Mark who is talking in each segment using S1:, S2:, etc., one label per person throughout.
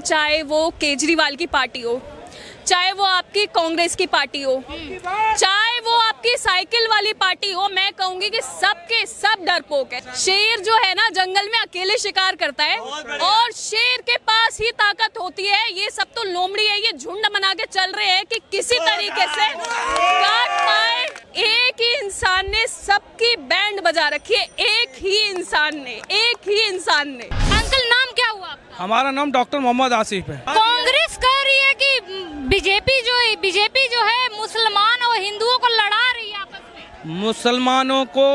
S1: चाहे वो केजरीवाल की पार्टी हो, चाहे वो आपकी कांग्रेस की पार्टी हो, चाहे वो आपकी साइकिल वाली पार्टी हो, मैं कहूंगी कि सबके सब डरपोक है। शेर जो है ना जंगल में अकेले शिकार करता है और शेर के पास ही ताकत होती है। ये सब तो लोमड़ी है, ये झुंड बना के चल रहे हैं कि किसी तरीके से काट पाए। एक ही इंसान ने सबकी बैंड बजा रखी है, एक ही इंसान ने।
S2: अंकल नाम क्या हुआ आपका?
S3: हमारा नाम डॉक्टर मोहम्मद आसिफ है।
S2: कांग्रेस कह रही है कि बीजेपी जो है मुसलमान और हिंदुओं को लड़ा रही है आपस में।
S3: मुसलमानों को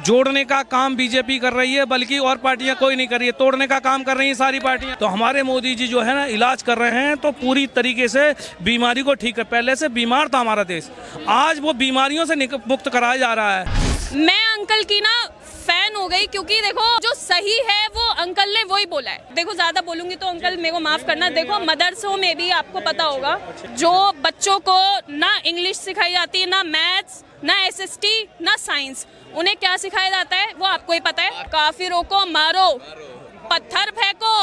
S3: जोड़ने का काम बीजेपी कर रही है, बल्कि और पार्टियां कोई नहीं कर रही है। तोड़ने का काम कर रही हैं सारी पार्टियां। तो हमारे मोदी जी जो है ना इलाज कर रहे हैं, तो पूरी तरीके से बीमारी को ठीक है। पहले से बीमार था हमारा देश, आज वो बीमारियों से मुक्त कराया जा रहा है।
S1: मैं अंकल की ना फैन हो गई, क्योंकि देखो जो सही है वो अंकल ने वही बोला है। देखो ज्यादा बोलूंगी तो अंकल मेरे को माफ करना। देखो मदरसों में भी आपको पता होगा जो बच्चों को ना इंग्लिश सिखाई जाती है, ना मैथ्स, ना SST, ना साइंस, उन्हें क्या सिखाया जाता है वो आपको ही पता है। काफिरों को मारो, पत्थर फेंको,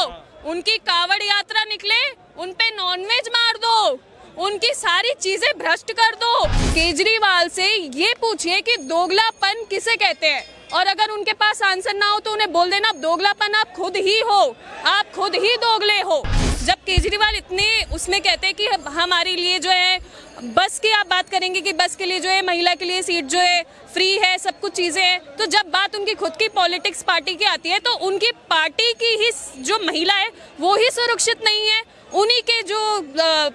S1: उनकी कावड़ यात्रा निकले उन पे नॉनवेज मार दो, उनकी सारी चीजें भ्रष्ट कर दो। केजरीवाल से ये पूछिए कि दोगलापन किसे कहते हैं, और अगर उनके पास आंसर ना हो तो उन्हें बोल देना दोगलापन आप खुद ही हो, आप खुद ही दोगले हो। जब केजरीवाल इतने उसमें कहते हैं कि हमारे लिए जो है बस की आप बात करेंगे कि बस के लिए जो है महिला के लिए सीट जो है फ्री है, सब कुछ चीजें हैं, तो जब बात उनकी खुद की पॉलिटिक्स पार्टी की आती है तो उनकी पार्टी की ही जो महिला है वो ही सुरक्षित नहीं है। उन्हीं के जो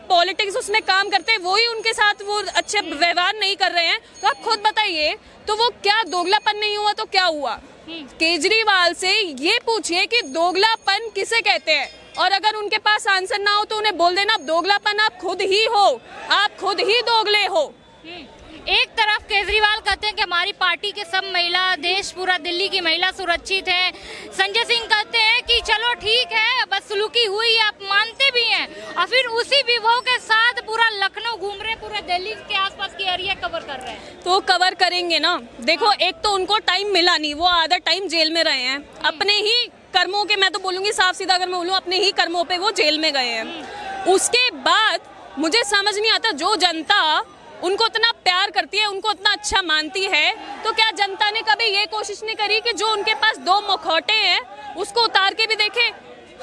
S1: पॉलिटिक्स उसमें काम करते हैं वो ही उनके साथ वो अच्छे व्यवहार नहीं कर रहे हैं। तो आप खुद बताइए, तो वो क्या दोगलापन नहीं हुआ तो क्या हुआ? केजरीवाल से ये पूछिए कि दोगलापन किसे कहते हैं, और अगर उनके पास आंसर ना हो तो उन्हें बोल देना दोगलापन आप खुद ही हो, आप खुद ही दोगले हो।
S2: एक तरफ केजरीवाल कहते हैं कि हमारी पार्टी के सब महिला, देश पूरा दिल्ली की महिला सुरक्षित है। संजय सिंह कहते हैं कि चलो ठीक है, बदसलूकी हुई, आप मानते भी हैं, और फिर उसी विभव के साथ पूरा लखनऊ घूम रहे, पूरे दिल्ली के आसपास की एरिया कवर कर रहे हैं।
S1: तो कवर करेंगे ना। देखो एक तो उनको टाइम मिला नहीं, वो आधा टाइम जेल में रहे हैं अपने ही कर्मों के, मैं तो बोलूंगी साफ सीधा अगर मैं बोलूँ अपने ही कर्मों पे वो जेल में गए हैं। उसके बाद मुझे समझ नहीं आता, जो जनता उनको इतना प्यार करती है, उनको इतना अच्छा मानती है, तो क्या जनता ने कभी ये कोशिश नहीं करी कि जो उनके पास दो मुखौटे हैं उसको उतार के भी देखे?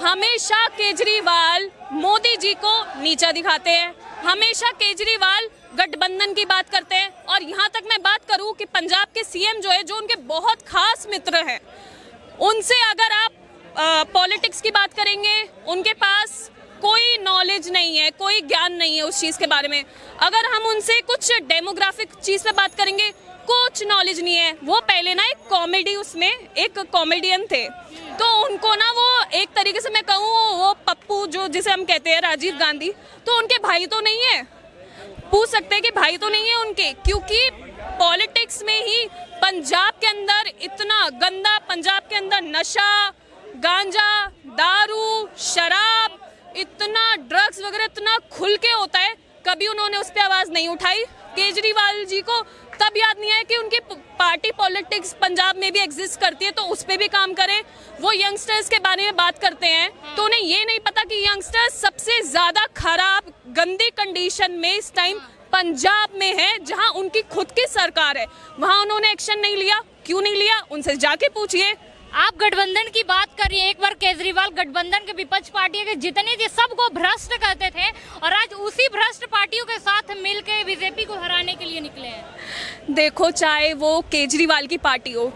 S1: हमेशा केजरीवाल मोदी जी को नीचा दिखाते हैं, हमेशा केजरीवाल गठबंधन की बात करते हैं। और यहाँ तक मैं बात करूँ कि पंजाब के CM जो है, जो उनके बहुत खास मित्र हैं, उनसे अगर आप पॉलिटिक्स की बात करेंगे, उनके पास कोई नॉलेज नहीं है, कोई ज्ञान नहीं है उस चीज के बारे में। अगर हम उनसे कुछ डेमोग्राफिक चीज पे बात करेंगे, कुछ नॉलेज नहीं है। वो पहले ना एक कॉमेडी, उसमें एक कॉमेडियन थे, तो उनको ना वो एक तरीके से मैं कहूँ वो पप्पू जो जिसे हम कहते हैं राजीव गांधी, तो उनके भाई तो नहीं है, पूछ सकते हैं कि भाई तो नहीं है उनके, क्योंकि पॉलिटिक्स में ही पंजाब के अंदर इतना गंदा, पंजाब के अंदर नशा, गांजा, दारू, शराब, इतना ड्रग्स वगैरह इतना खुल के होता है, कभी उन्होंने उस पर आवाज नहीं उठाई। केजरीवाल जी को तब याद नहीं आया कि उनकी पार्टी पॉलिटिक्स पंजाब में भी एग्जिस्ट करती है, तो उस पर भी काम करें। वो यंगस्टर्स के बारे में बात करते हैं तो उन्हें ये नहीं पता कि यंगस्टर्स सबसे ज्यादा खराब, गंदी कंडीशन में इस टाइम पंजाब में है, जहां उनकी खुद की सरकार है। वहां उन्होंने एक्शन नहीं लिया। क्यों नहीं लिया? उनसे जाके पूछिए।
S2: आप गठबंधन की बात करिए। एक बार केजरीवाल गठबंधन के विपक्ष पार्टियों के जितने थे सबको भ्रष्ट कहते थे, और आज उसी भ्रष्ट पार्टियों के साथ मिलकर बीजेपी को हराने के लिए निकले हैं।
S1: देखो चाहे वो केजरीवाल की पार्टी हो,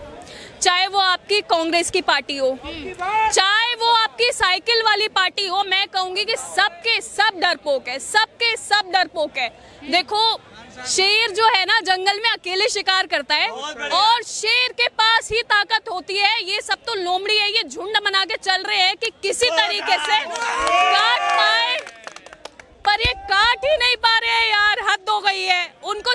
S1: चाहे वो आपकी कांग्रेस की पार्टी हो, चाहे वो आपकी साइकिल वाली पार्टी हो, मैं कहूंगी कि सबके सब डरपोक है, सबके सब डरपोक है। देखो शेर जो है ना जंगल में अकेले शिकार करता है और शेर के पास ही ताकत होती है। ये सब तो लोमड़ी है, ये झुंड बना के चल रहे हैं कि किसी तरीके से काट पाए, पर ये काट ही नहीं पा रहे हैं यार, हद हो गई है। उनको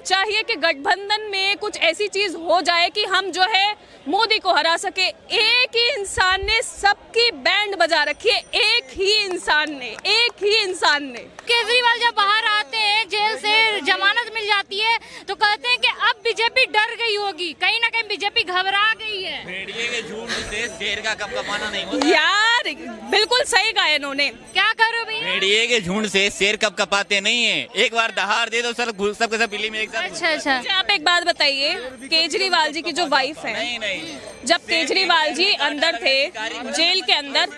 S1: चाहिए कि गठबंधन में कुछ ऐसी चीज हो जाए कि हम जो है मोदी को हरा सके। एक ही इंसान ने सबकी बैंड बजा रखी है, एक ही इंसान ने। केजरीवाल जब बाहर आते हैं,
S2: हैं, जेल से जमानत मिल जाती है, तो कहते हैं कि अब बीजेपी डर गई होगी, कहीं ना कहीं बीजेपी घबरा गई है।
S4: भेड़िए के झुंड से शेर का कपकपाना नहीं होता।
S1: यार बिल्कुल सही कहा इन्होंने।
S2: क्या करो भैया?
S4: भेड़िए के झुंड से शेर कपकपाते नहीं है, एक बार दहाड़ दे दो सर सबके सब बिल्ली में एक साथ।
S2: अच्छा।
S1: मुझे आप एक बात बताइए, केजरीवाल जी की जो वाइफ है,
S4: नहीं
S1: जब केजरीवाल जी अंदर थे जेल के अंदर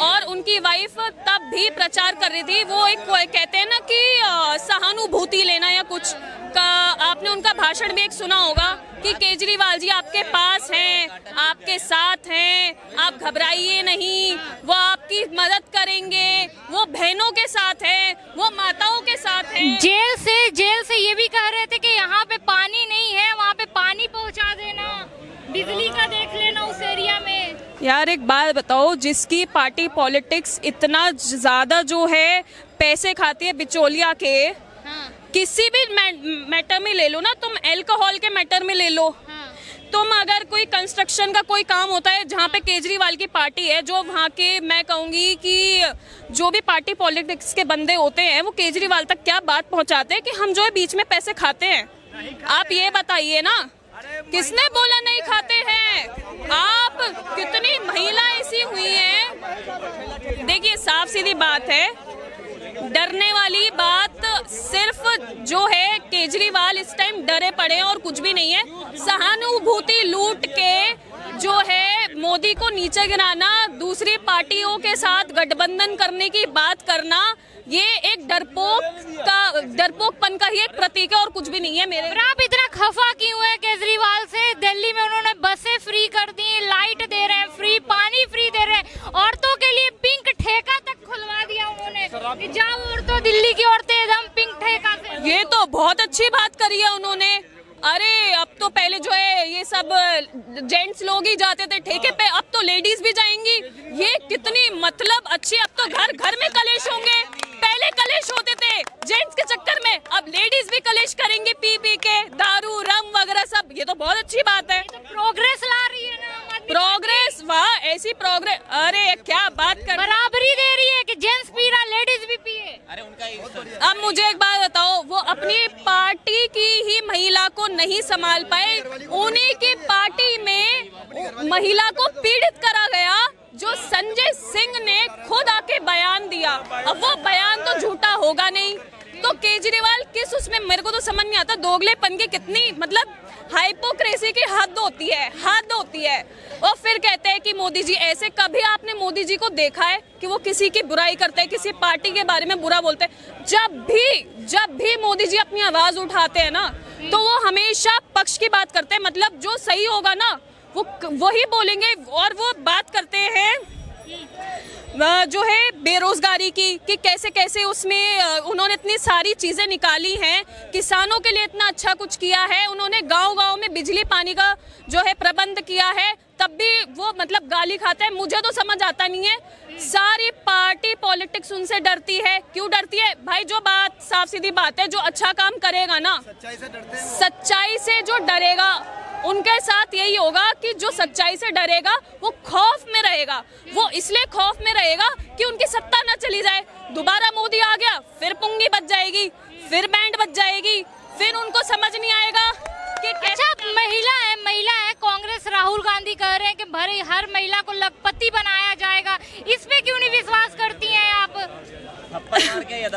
S1: और उनकी वाइफ तब भी प्रचार कर रही थी, वो एक कहते हैं ना कि सहानुभूति लेना या कुछ का, आपने उनका भाषण भी एक सुना होगा कि केजरीवाल जी आपके पास हैं, आपके साथ हैं, आप घबराइए नहीं, वो आपकी मदद करेंगे, वो बहनों के साथ हैं, वो माताओं के साथ हैं।
S2: जेल से ये भी कह रहे थे कि यहाँ पे पानी नहीं है, वहाँ पे पानी पहुँचा देना, बिजली का देख लेना उस एरिया में।
S1: यार एक बात बताओ, जिसकी पार्टी पॉलिटिक्स इतना ज्यादा जो है पैसे खाती है बिचौलिया के,
S2: हाँ।
S1: किसी भी मैटर में ले लो ना, तुम अल्कोहल के मैटर में ले लो,
S2: हाँ।
S1: तुम अगर कोई कंस्ट्रक्शन का कोई काम होता है जहाँ पे केजरीवाल की पार्टी है, जो वहाँ के मैं कहूँगी कि जो भी पार्टी पॉलिटिक्स के बंदे होते हैं वो केजरीवाल तक क्या बात पहुँचाते हैं कि हम जो है बीच में पैसे खाते हैं। आप ये बताइए ना, किसने बोला नहीं खाते हैं? आप कितनी महिला ऐसी हुई हैं, देखिए साफ सीधी बात है, डरने वाली बात सिर्फ जो है केजरीवाल इस टाइम डरे पड़े हैं और कुछ भी नहीं है। सहानुभूति लूट के जो है मोदी को नीचे गिराना, दूसरी पार्टियों के साथ गठबंधन करने की बात करना, ये एक डरपोकपन का ही एक प्रतीक है और कुछ भी नहीं है। मेरे
S2: आप इतना खफा क्यों है केजरीवाल से? दिल्ली में उन्होंने बसें फ्री कर दी, लाइट दे रहे हैं फ्री, पानी फ्री दे रहे हैं, औरतों के लिए पिंक ठेका तक खुलवा दिया उन्होंने कि जाओ औरतों, दिल्ली की औरतें एकदम पिंक ठेका से।
S1: ये तो बहुत अच्छी बात करी है उन्होंने। अरे अब तो पहले जो है ये सब जेंट्स लोग ही जाते थे ठेके पे, अब तो लेडीज भी जाएंगी। ये कितनी मतलब अच्छी, अब तो घर घर में कलेश होंगे। पहले कलेश होते थे जेंट्स के चक्कर में, अब लेडीज भी कलेश करेंगी पी पी के, दारू रम वगैरह सब। ये तो बहुत अच्छी बात है,
S2: तो प्रोग्रेस ला रही है ना आम आदमी
S1: प्रोग्रेस। वाह, ऐसी प्रोग्रेस, अरे क्या बात कर,
S2: बराबरी दे रही है कि जेंट्स पी रहा लेडीज भी पिए।
S4: अरे उनका
S1: अब मुझे एक बात बताओ, वो अपनी पार्टी की ही महिला को नहीं संभाल पाए, उन्हीं की पार्टी में महिला को पीड़ित करा गया, जो संजय सिंह ने खुद आके बयान दिया। अब वो बयान तो झूठा होगा नहीं, तो केजरीवाल किस उसमें, मेरे को तो समझ नहीं आता, दोगलेपन की कितनी मतलब हाइपोक्रेसी की हद होती है, हद होती है। और फिर कहते हैं कि मोदी जी ऐसे, कभी आपने मोदी जी को देखा है कि वो किसी की बुराई करते हैं, किसी पार्टी के बारे में बुरा बोलते हैं? जब भी मोदी जी अपनी आवाज उठाते हैं ना, तो वो हमेशा पक्ष की बात करते हैं, मतलब जो सही होगा ना वो वही बोलेंगे। और वो बात करते हैं जो है बेरोजगारी की, कि कैसे कैसे उसमें उन्होंने इतनी सारी चीजें निकाली हैं, किसानों के लिए इतना अच्छा कुछ किया है उन्होंने, गांव-गांव में बिजली पानी का जो है प्रबंध किया है, तब भी वो मतलब गाली खाता है। मुझे तो समझ आता नहीं है, सारी पार्टी पॉलिटिक्स उनसे डरती है। क्यों डरती है भाई? जो बात साफ सीधी बात है, जो अच्छा काम करेगा ना, सच्चाई से जो डरेगा, उनके साथ यही होगा कि जो सच्चाई से डरेगा वो खौफ में रहेगा। वो इसलिए खौफ में रहेगा कि उनकी सत्ता न चली जाए, दोबारा मोदी आ गया फिर पुंगी बज जाएगी, फिर बैंड बज जाएगी, फिर उनको समझ नहीं आएगा कि
S2: अच्छा महिला है कांग्रेस, राहुल गांधी कह रहे हैं कि भरे हर महिला को लखपति बनाया जाएगा, इस पे क्यों नहीं विश्वास करती हैं आप?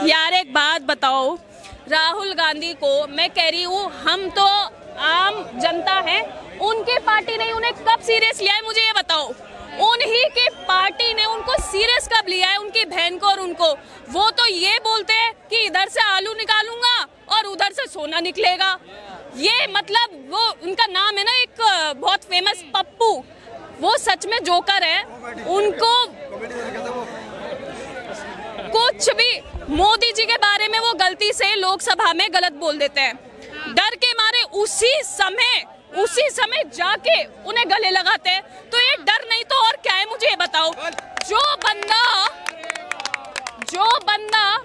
S1: यार एक बात बताओ, राहुल गांधी को मैं कह रही हूँ, हम तो आम जनता है, उनकी पार्टी ने उन्हें कब सीरियस लिया है मुझे ये बताओ? उन्हीं की पार्टी ने उनको सीरियस कब लिया है, उनकी बहन को और उनको? वो तो ये बोलते हैं कि इधर से आलू निकालूंगा और उधर से सोना निकलेगा। ये मतलब वो उनका नाम है ना एक बहुत फेमस पप्पू, वो सच में जोकर है। उनको कुछ भी मोदी जी के बारे में वो गलती से लोकसभा में गलत बोल देते हैं, डर के मारे उसी समय जाके उन्हें गले लगाते हैं। तो ये डर नहीं तो और क्या है मुझे ये बताओ? जो बंदा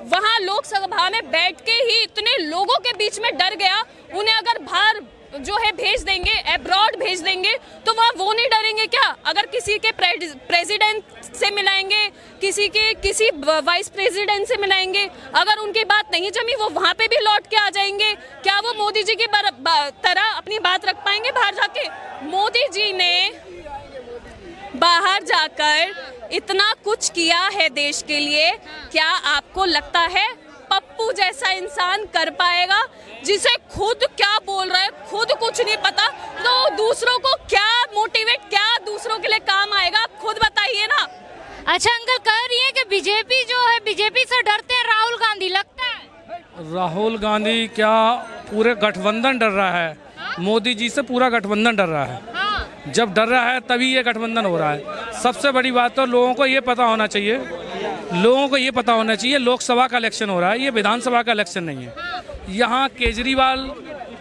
S1: वहां लोकसभा में बैठ के ही इतने लोगों के बीच में डर गया, उन्हें अगर बाहर जो है भेज देंगे, अब्रॉड भेज देंगे, तो वहाँ वो नहीं डरेंगे क्या? अगर किसी के प्रेसिडेंट से मिलाएंगे, किसी वाइस प्रेसिडेंट से मिलाएंगे। अगर उनकी बात नहीं जमी वो वहां पे भी लौट के आ जाएंगे। क्या वो मोदी जी की तरह अपनी बात रख पाएंगे बाहर जाके? मोदी जी ने बाहर जाकर इतना कुछ किया है देश के लिए, क्या आपको लगता है पप्पू जैसा इंसान कर पाएगा, जिसे खुद क्या बोल रहा है खुद कुछ नहीं पता, तो दूसरों को क्या मोटिवेट, क्या दूसरों के लिए काम आएगा? आप खुद बताइए ना।
S2: अच्छा अंकल, कह रही है कि बीजेपी जो है, बीजेपी से डरते हैं राहुल गांधी, लगता है
S3: राहुल गांधी क्या पूरे गठबंधन डर रहा है? मोदी जी से पूरा गठबंधन डर रहा है।
S2: हाँ।
S3: जब डर रहा है तभी ये गठबंधन हो रहा है। सबसे बड़ी बात तो लोगों को ये पता होना चाहिए, लोकसभा का इलेक्शन हो रहा है, ये विधानसभा का इलेक्शन नहीं है। यहाँ केजरीवाल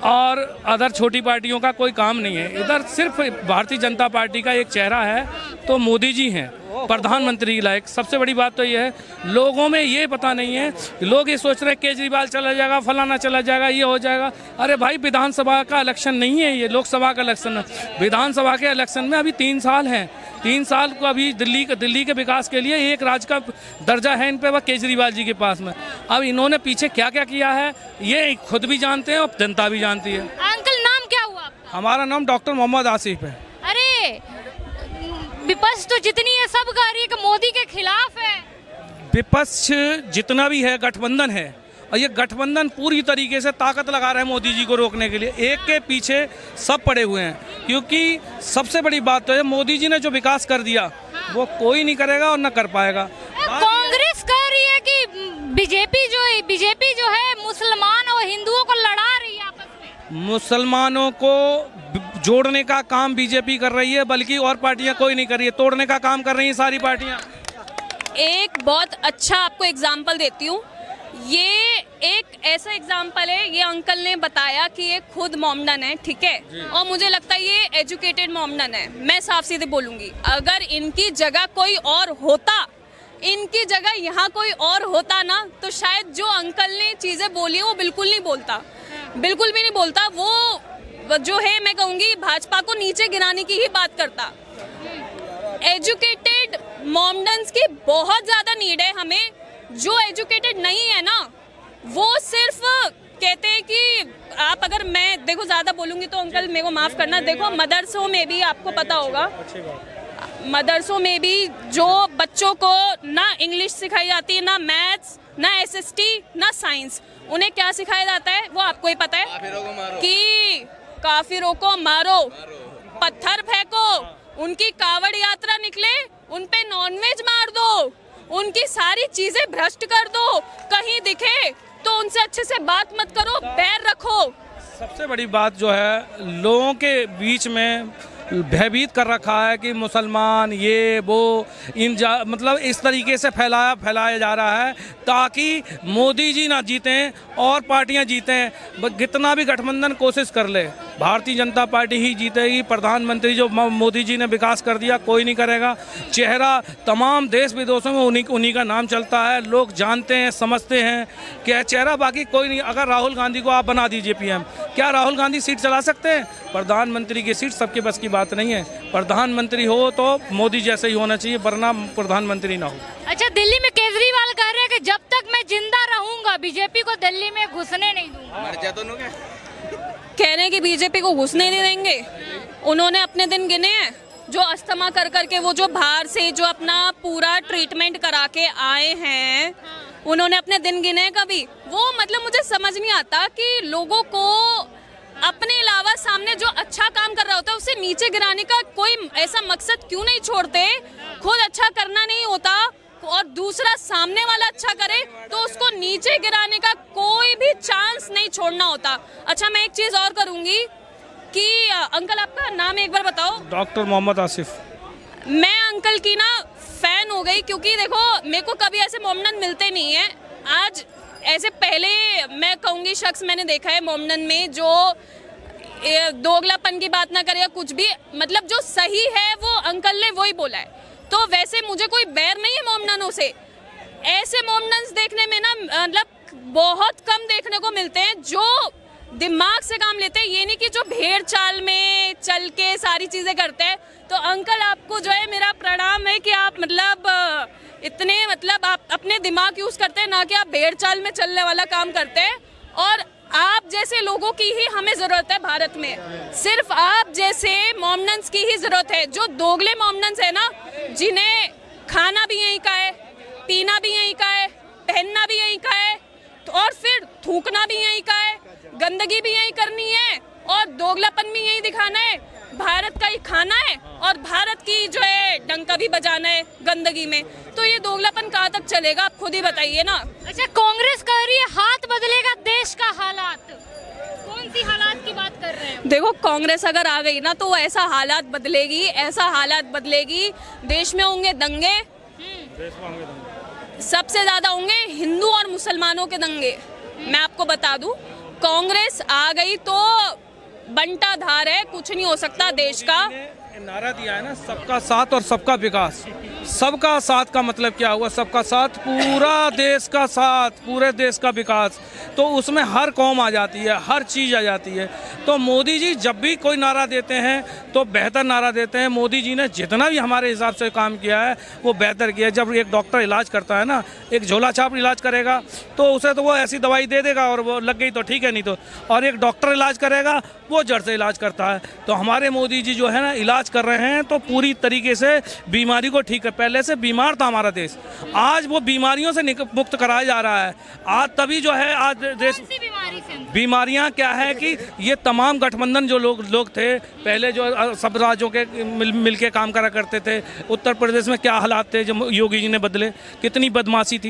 S3: और अदर छोटी पार्टियों का कोई काम नहीं है। इधर सिर्फ भारतीय जनता पार्टी का एक चेहरा है, तो मोदी जी हैं प्रधानमंत्री लायक। सबसे बड़ी बात तो ये है, लोगों में ये पता नहीं है, लोग ये सोच रहे हैं केजरीवाल चला जाएगा, फलाना चला जाएगा, ये हो जाएगा। अरे भाई, विधानसभा का इलेक्शन नहीं है ये, लोकसभा का इलेक्शन है। विधानसभा के इलेक्शन में अभी 3 साल हैं। 3 साल को अभी दिल्ली के विकास के लिए एक राज्य का दर्जा है इन पे, वह केजरीवाल जी के पास में। अब इन्होंने पीछे क्या क्या किया है ये खुद भी जानते हैं और जनता भी जानती है।
S2: अंकल नाम क्या हुआ आपका?
S3: हमारा नाम डॉक्टर मोहम्मद आसिफ है।
S2: अरे विपक्ष तो जितनी है सब कह रही है कि मोदी के खिलाफ है।
S3: विपक्ष जितना भी है गठबंधन है, और ये गठबंधन पूरी तरीके से ताकत लगा रहे हैं मोदी जी को रोकने के लिए। एक के पीछे सब पड़े हुए हैं, क्योंकि सबसे बड़ी बात तो है मोदी जी ने जो विकास कर दिया वो कोई नहीं करेगा और न कर पाएगा।
S2: कांग्रेस कह रही है कि बीजेपी जो है मुसलमान और हिंदुओं को लड़ा रही है आपस में।
S3: मुसलमानों को जोड़ने का काम बीजेपी कर रही है, बल्कि और पार्टियां कोई नहीं कर रही है। तोड़ने का काम कर रही हैं सारी पार्टियां।
S1: एक बहुत अच्छा आपको एग्जाम्पल देती हूँ। ये एक ऐसा एग्जाम्पल है, ये अंकल ने बताया कि ये खुद मोमडन है, ठीक है, और मुझे लगता है ये एजुकेटेड मोमडन है। मैं साफ सीधे बोलूंगी, अगर इनकी जगह कोई और होता, इनकी जगह यहाँ कोई और होता ना, तो शायद जो अंकल ने चीजें बोली है वो बिल्कुल नहीं बोलता, बिल्कुल भी नहीं बोलता। वो जो है, मैं कहूँगी भाजपा को नीचे गिराने की ही बात करता। एजुकेटेड मोमडन्स की बहुत ज्यादा नीड है हमें। जो एजुकेटेड नहीं है ना, वो सिर्फ कहते हैं कि आप, अगर मैं देखो ज्यादा बोलूंगी तो अंकल मेरे को माफ करना, देखो मदरसों में भी आपको पता होगा, मदरसों में भी जो बच्चों को ना इंग्लिश सिखाई जाती है, ना मैथ्स, ना SST, ना साइंस, उन्हें क्या सिखाया जाता है वो आपको ही पता है कि काफिरों को मारो, पत्थर फेंको, उनकी कावड़ यात्रा निकले उन पे नॉनवेज मार दो, उनकी सारी चीजें भ्रष्ट कर दो, कहीं दिखे तो उनसे अच्छे से बात मत करो, बैर रखो।
S3: सबसे बड़ी बात जो है, लोगों के बीच में भयभीत कर रखा है कि मुसलमान ये वो मतलब इस तरीके से फैलाया जा रहा है ताकि मोदी जी ना जीतें और पार्टियां जीतें। कितना भी गठबंधन कोशिश कर ले, भारतीय जनता पार्टी ही जीतेगी। प्रधानमंत्री जो मोदी जी ने विकास कर दिया कोई नहीं करेगा। चेहरा तमाम देश विदेशों में उन्हीं का नाम चलता है, लोग जानते हैं, समझते हैं कि चेहरा, बाकी कोई नहीं। अगर राहुल गांधी को आप बना दीजिए PM, क्या राहुल गांधी सीट चला सकते हैं? प्रधानमंत्री की सीट सबके बस की बात नहीं है। प्रधानमंत्री हो तो मोदी जैसे ही होना चाहिए, वरना प्रधानमंत्री ना हो।
S2: अच्छा, दिल्ली में केजरीवाल कह रहे हैं कि जब तक मैं जिंदा रहूंगा बीजेपी को दिल्ली में घुसने नहीं दूंगा।
S1: कह रहे हैं कि बीजेपी को घुसने नहीं देंगे। उन्होंने अपने दिन गिने हैं, जो अस्थमा कर करके वो जो बाहर से जो अपना पूरा ट्रीटमेंट करा के आए हैं, उन्होंने अपने दिन गिने कभी? वो मतलब मुझे समझ नहीं आता कि लोगों को अपने अलावा सामने जो अच्छा काम कर रहा होता है उसे नीचे गिराने का कोई ऐसा मकसद क्यों नहीं छोड़ते? खुद अच्छा करना नहीं होता और दूसरा सामने वाला अच्छा करे तो उसको नीचे गिराने का कोई भी चांस नहीं छोड़ना होता। अच्छा, मैं एक चीज और करूंगी कि अंकल आपका नाम एक बार बताओ।
S3: डॉक्टर मोहम्मद आसिफ।
S1: मैं अंकल की ना फैन हो गई, क्योंकि देखो मेरे को कभी ऐसे मोमडन मिलते नहीं है। आज ऐसे पहले मैं कहूँगी शख्स मैंने देखा है मोमडन में जो दोगलापन की बात ना करे या कुछ भी, मतलब जो सही है वो अंकल ने वही बोला है। तो वैसे मुझे कोई बैर नहीं है मोमडनों से। ऐसे मोमडन्स देखने में ना मतलब बहुत कम देखने को मिलते हैं जो दिमाग से काम लेते हैं, ये नहीं कि जो भेड़ चाल में चल के सारी चीजें करते हैं। तो अंकल आपको जो है मेरा प्रणाम है कि आप मतलब इतने मतलब आप अपने दिमाग यूज करते हैं ना कि आप भेड़ चाल में चलने वाला काम करते हैं। और आप जैसे लोगों की ही हमें जरूरत है भारत में, सिर्फ आप जैसे मॉमनन्स की ही जरूरत है, जो दोगले मॉमनन्स है ना, जिन्हें खाना भी यहीं का है, पीना भी यहीं का है, पहनना भी यहीं का है, तो और फिर थूकना भी यहीं का है, गंदगी भी यहीं करनी है और दोगलापन भी यहीं दिखाना है। भारत का ही खाना है और भारत की जो है डंका भी बजाना है गंदगी में, तो ये दोगलापन कहाँ तक चलेगा, आप खुद ही बताइए ना।
S2: अच्छा, कांग्रेस कह रही है हाथ बदलेगा देश का हालात, कौन सी हालात की बात कर रहे हैं?
S1: देखो, कांग्रेस अगर आ गई ना तो वो ऐसा हालात बदलेगी, ऐसा हालात बदलेगी, देश में होंगे दंगे, सबसे ज्यादा होंगे हिंदू और मुसलमानों के दंगे। मैं आपको बता दूं, कांग्रेस आ गई तो बंटा धार है, कुछ नहीं हो सकता देश का।
S3: नारा दिया है ना, सबका साथ और सबका विकास। सबका साथ का मतलब क्या हुआ? सबका साथ, पूरा देश का साथ, पूरे देश का विकास। तो उसमें हर कौम आ जाती है, हर चीज़ आ जाती है। तो मोदी जी जब भी कोई नारा देते हैं तो बेहतर नारा देते हैं। मोदी जी ने जितना भी हमारे हिसाब से काम किया है वो बेहतर किया है। जब एक डॉक्टर इलाज करता है ना, एक झोला छाप इलाज करेगा तो उसे तो वो ऐसी दवाई दे देगा और वो लग गई तो ठीक है, नहीं तो, और एक डॉक्टर इलाज करेगा वो जड़ से इलाज करता है। तो हमारे मोदी जी जो है ना इलाज कर रहे हैं तो पूरी तरीके से बीमारी को ठीक है। पहले से बीमार था हमारा देश, आज वो बीमारियों से मुक्त कराया जा रहा है। आज तभी जो है आज देश,
S2: कौन सी बीमारी से?
S3: बीमारियां क्या है कि ये तमाम गठबंधन जो लोग थे पहले, जो सब राज्यों के मिल के काम करा करते थे। उत्तर प्रदेश में क्या हालात थे जब योगी जी ने बदले, कितनी बदमाशी थी।